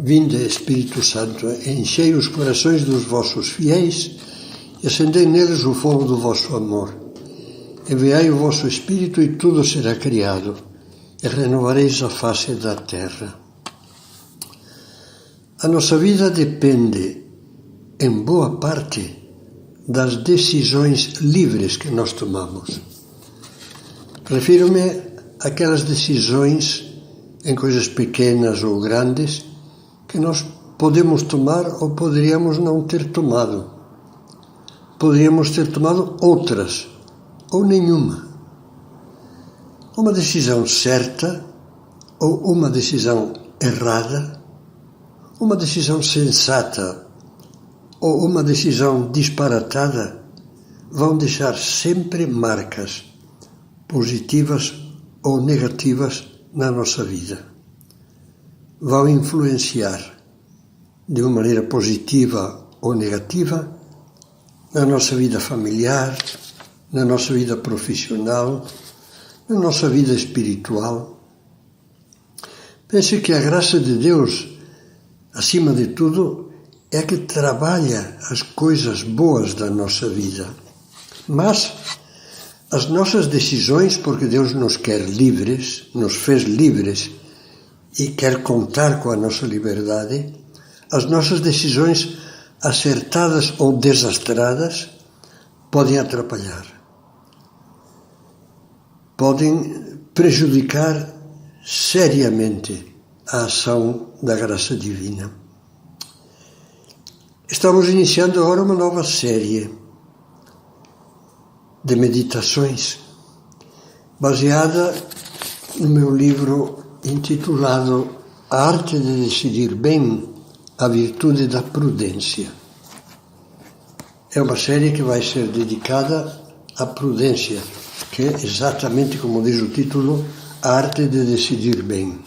Vinde, Espírito Santo, enchei os corações dos vossos fiéis e acendei neles o fogo do vosso amor. Enviai o vosso Espírito e tudo será criado, e renovareis a face da terra. A nossa vida depende, em boa parte, das decisões livres que nós tomamos. Refiro-me àquelas decisões em coisas pequenas ou grandes que nós podemos tomar ou poderíamos não ter tomado. Poderíamos ter tomado outras ou nenhuma. Uma decisão certa ou uma decisão errada, uma decisão sensata ou uma decisão disparatada vão deixar sempre marcas positivas ou negativas na nossa vida. Vão influenciar de uma maneira positiva ou negativa na nossa vida familiar, na nossa vida profissional, na nossa vida espiritual. Pense que a graça de Deus, acima de tudo, é a que trabalha as coisas boas da nossa vida. Mas as nossas decisões, porque Deus nos quer livres, nos fez livres e quer contar com a nossa liberdade, as nossas decisões acertadas ou desastradas podem atrapalhar, podem prejudicar seriamente a ação da graça divina. Estamos iniciando agora uma nova série de meditações baseada no meu livro intitulado A Arte de Decidir Bem, a Virtude da Prudência. É uma série que vai ser dedicada à prudência, que é exatamente como diz o título, A Arte de Decidir Bem.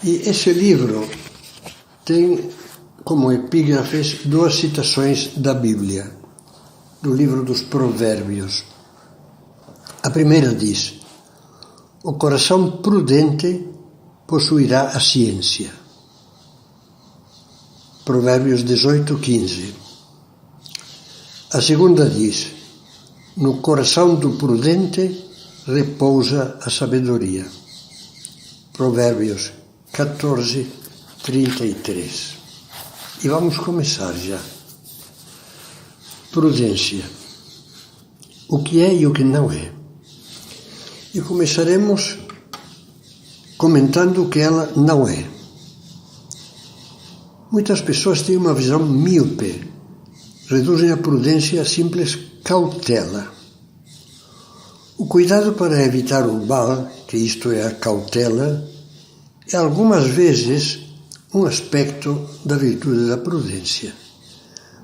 E esse livro tem como epígrafes duas citações da Bíblia, do livro dos Provérbios. A primeira diz: o coração prudente possuirá a ciência. Provérbios 18:15. A segunda diz: no coração do prudente repousa a sabedoria. Provérbios 14:33. E vamos começar já. Prudência. O que é e o que não é. E começaremos comentando o que ela não é. Muitas pessoas têm uma visão míope, reduzem a prudência a simples cautela. O cuidado para evitar o mal, que isto é a cautela, é algumas vezes um aspecto da virtude da prudência.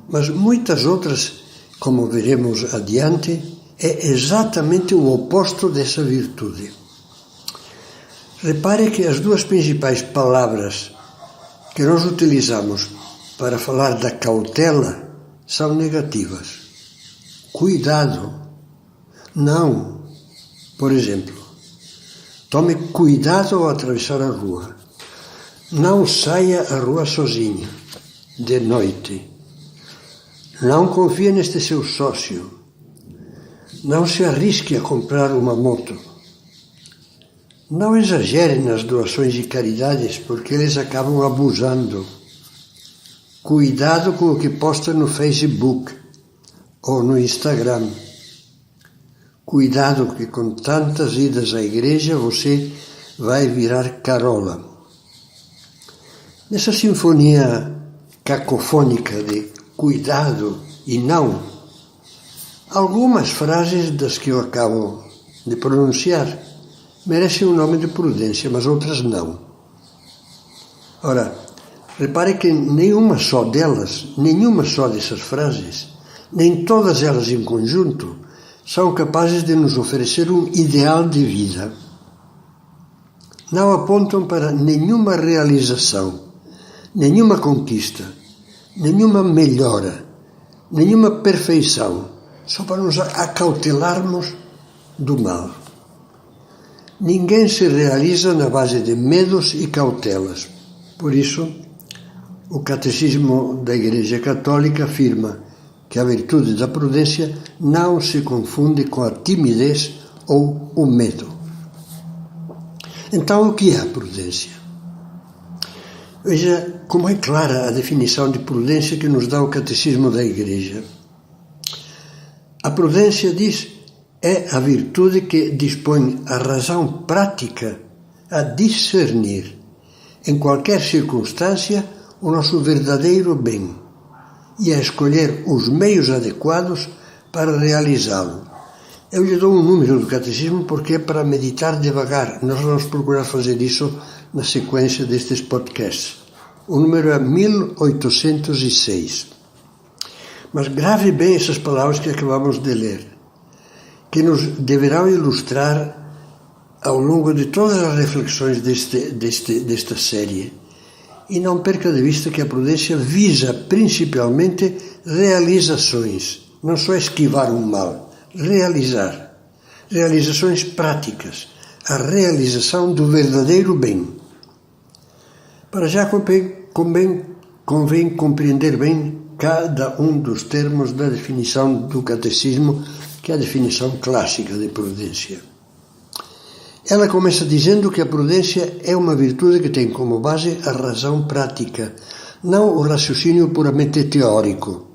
Mas muitas outras, como veremos adiante, é exatamente o oposto dessa virtude. Repare que as duas principais palavras que nós utilizamos para falar da cautela são negativas. Cuidado. Não. Por exemplo, tome cuidado ao atravessar a rua. Não saia à rua sozinho, de noite. Não confie neste seu sócio. Não se arrisque a comprar uma moto. Não exagere nas doações de caridades, porque eles acabam abusando. Cuidado com o que posta no Facebook ou no Instagram. Cuidado que com tantas idas à igreja você vai virar carola. Nessa sinfonia cacofônica de cuidado e não, algumas frases das que eu acabo de pronunciar merecem o nome de prudência, mas outras não. Ora, repare que nenhuma só dessas frases, nem todas elas em conjunto, são capazes de nos oferecer um ideal de vida. Não apontam para nenhuma realização, nenhuma conquista, nenhuma melhora, nenhuma perfeição, só para nos acautelarmos do mal. Ninguém se realiza na base de medos e cautelas. Por isso, o Catecismo da Igreja Católica afirma que a virtude da prudência não se confunde com a timidez ou o medo. Então, o que é a prudência? Veja como é clara a definição de prudência que nos dá o Catecismo da Igreja. A prudência, diz, é a virtude que dispõe a razão prática a discernir, em qualquer circunstância, o nosso verdadeiro bem e a escolher os meios adequados para realizá-lo. Eu lhe dou um número do Catecismo porque é para meditar devagar. Nós vamos procurar fazer isso na sequência destes podcasts. O número é 1806. Mas grave bem essas palavras que acabamos de ler, que nos deverão ilustrar ao longo de todas as reflexões desta série. E não perca de vista que a prudência visa principalmente realizações, não só esquivar o mal, realizar. Realizações práticas, a realização do verdadeiro bem. Para já convém compreender bem cada um dos termos da definição do Catecismo, que é a definição clássica de prudência. Ela começa dizendo que a prudência é uma virtude que tem como base a razão prática, não o raciocínio puramente teórico.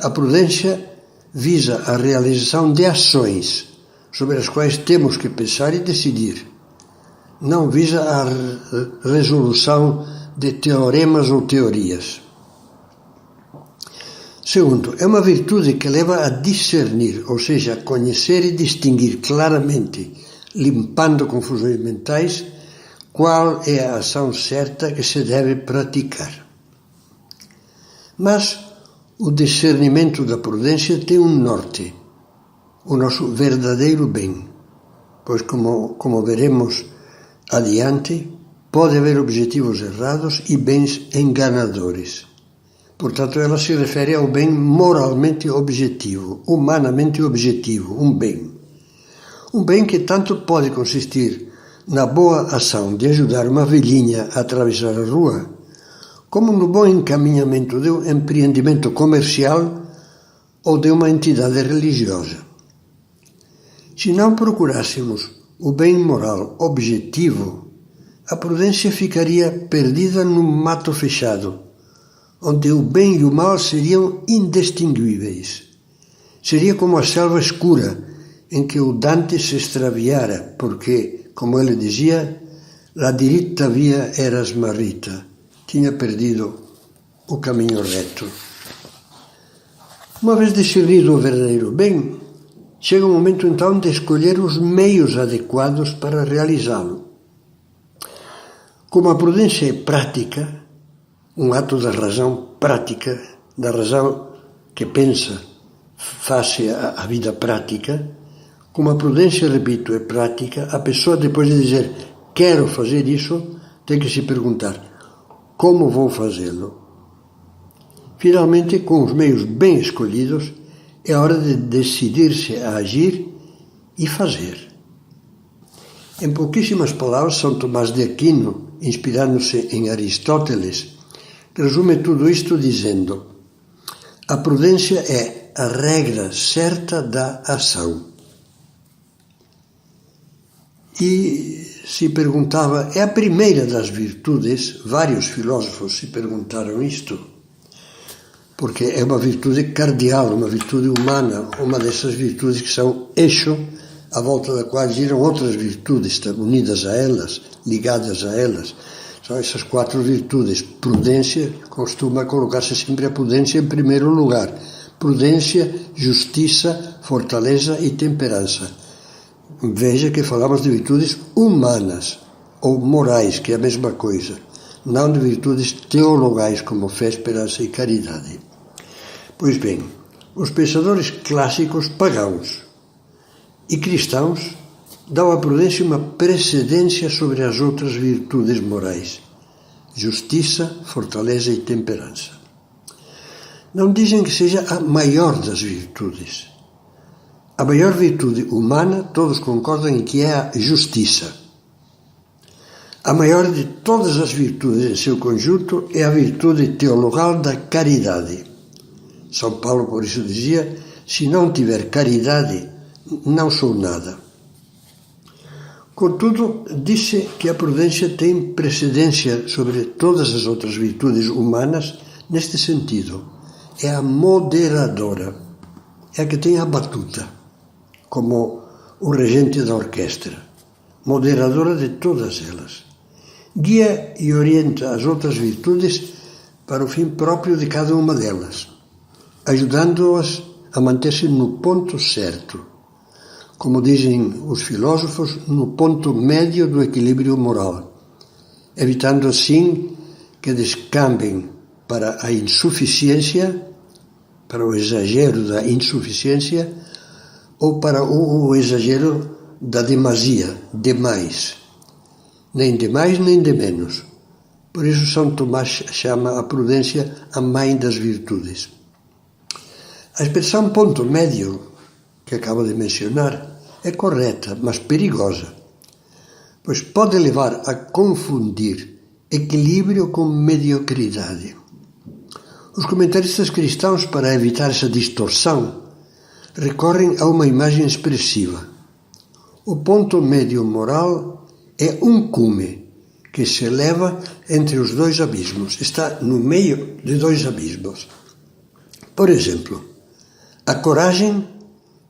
A prudência visa a realização de ações sobre as quais temos que pensar e decidir. Não visa a resolução de teoremas ou teorias. Segundo, é uma virtude que leva a discernir, ou seja, a conhecer e distinguir claramente, limpando confusões mentais, qual é a ação certa que se deve praticar. Mas o discernimento da prudência tem um norte, o nosso verdadeiro bem, pois como veremos adiante, pode haver objetivos errados e bens enganadores. Portanto, ela se refere ao bem moralmente objetivo, humanamente objetivo, um bem. Um bem que tanto pode consistir na boa ação de ajudar uma velhinha a atravessar a rua, como no bom encaminhamento de um empreendimento comercial ou de uma entidade religiosa. Se não procurássemos o bem moral objetivo, a prudência ficaria perdida num mato fechado, onde o bem e o mal seriam indistinguíveis. Seria como a selva escura, em que o Dante se extraviara, porque, como ele dizia, la diritta via era smarrita, tinha perdido o caminho reto. Uma vez discernido o verdadeiro bem, chega o momento então de escolher os meios adequados para realizá-lo. Como a prudência é prática, um ato da razão prática, da razão que pensa face à vida prática, como a prudência, repito, é prática, a pessoa depois de dizer quero fazer isso, tem que se perguntar como vou fazê-lo. Finalmente, com os meios bem escolhidos, é hora de decidir-se a agir e fazer. Em pouquíssimas palavras, São Tomás de Aquino, inspirando-se em Aristóteles, resume tudo isto dizendo: a prudência é a regra certa da ação. E se perguntava, é a primeira das virtudes, vários filósofos se perguntaram isto, porque é uma virtude cardial, uma virtude humana, uma dessas virtudes que são eixo, à volta da qual giram outras virtudes unidas a elas, ligadas a elas. São essas 4 virtudes. Prudência, costuma colocar-se sempre a prudência em primeiro lugar. Prudência, justiça, fortaleza e temperança. Veja que falamos de virtudes humanas ou morais, que é a mesma coisa, não de virtudes teologais como fé, esperança e caridade. Pois bem, os pensadores clássicos pagãos e cristãos dão à prudência uma precedência sobre as outras virtudes morais, justiça, fortaleza e temperança. Não dizem que seja a maior das virtudes. A maior virtude humana, todos concordam em que é a justiça. A maior de todas as virtudes em seu conjunto é a virtude teologal da caridade. São Paulo, por isso, dizia: se não tiver caridade, não sou nada. Contudo, disse que a prudência tem precedência sobre todas as outras virtudes humanas neste sentido. É a moderadora, é a que tem a batuta, como o regente da orquestra, moderadora de todas elas. Guia e orienta as outras virtudes para o fim próprio de cada uma delas, ajudando-as a manter-se no ponto certo, como dizem os filósofos, no ponto médio do equilíbrio moral, evitando assim que descambem para a insuficiência, para o exagero da insuficiência, ou para o exagero da demasia, demais. Nem de mais, nem de menos. Por isso São Tomás chama a prudência a mãe das virtudes. A expressão ponto médio, que acabo de mencionar, é correta, mas perigosa, pois pode levar a confundir equilíbrio com mediocridade. Os comentaristas cristãos, para evitar essa distorção, recorrem a uma imagem expressiva. O ponto médio moral é um cume que se eleva entre os dois abismos, está no meio de dois abismos. Por exemplo, a coragem,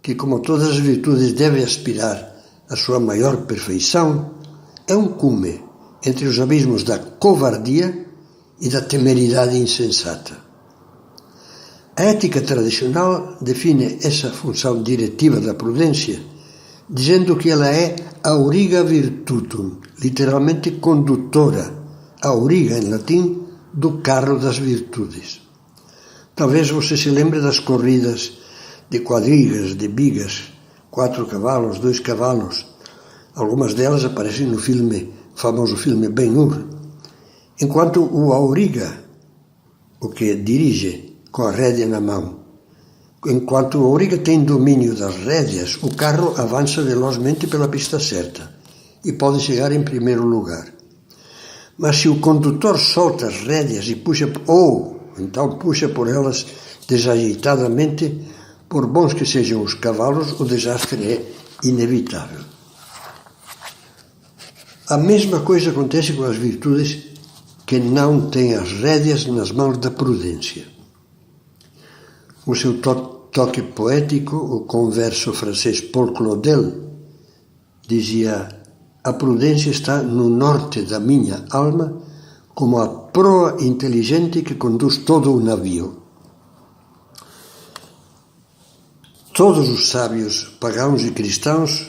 que como todas as virtudes deve aspirar à sua maior perfeição, é um cume entre os abismos da covardia e da temeridade insensata. A ética tradicional define essa função diretiva da prudência, dizendo que ela é auriga virtutum, literalmente condutora, auriga em latim, do carro das virtudes. Talvez você se lembre das corridas de quadrigas, de bigas, 4 cavalos, 2 cavalos. Algumas delas aparecem no famoso filme Ben-Hur. Enquanto o auriga, o que dirige com a rédea na mão, enquanto o auriga tem domínio das rédeas, o carro avança velozmente pela pista certa e pode chegar em primeiro lugar. Mas se o condutor solta as rédeas e puxa por elas desajeitadamente, por bons que sejam os cavalos, o desastre é inevitável. A mesma coisa acontece com as virtudes que não têm as rédeas nas mãos da prudência. O seu toque poético, o converso francês Paul Claudel dizia: a prudência está no norte da minha alma, como a proa inteligente que conduz todo o navio. Todos os sábios pagãos e cristãos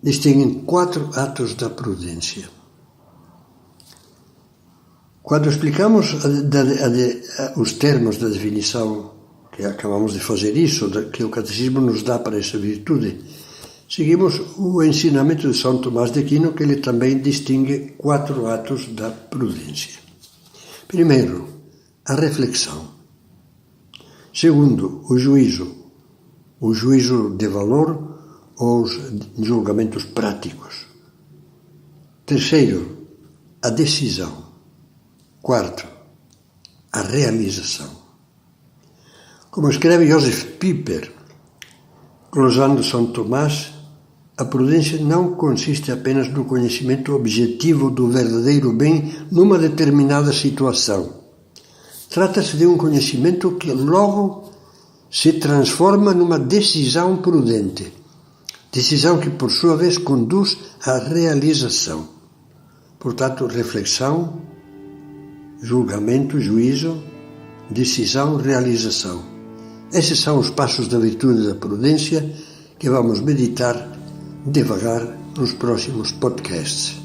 distinguem 4 atos da prudência. Quando explicamos os termos da definição que acabamos de fazer isso, que o Catecismo nos dá para essa virtude, seguimos o ensinamento de São Tomás de Aquino, que ele também distingue 4 atos da prudência. Primeiro, a reflexão. Segundo, o juízo de valor ou os julgamentos práticos. Terceiro, a decisão. Quarto, a realização. Como escreve Joseph Pieper, glosando São Tomás, a prudência não consiste apenas no conhecimento objetivo do verdadeiro bem numa determinada situação. Trata-se de um conhecimento que logo se transforma numa decisão prudente, decisão que, por sua vez, conduz à realização. Portanto, reflexão, julgamento, juízo, decisão, realização. Esses são os passos da virtude da prudência que vamos meditar devagar nos próximos podcasts.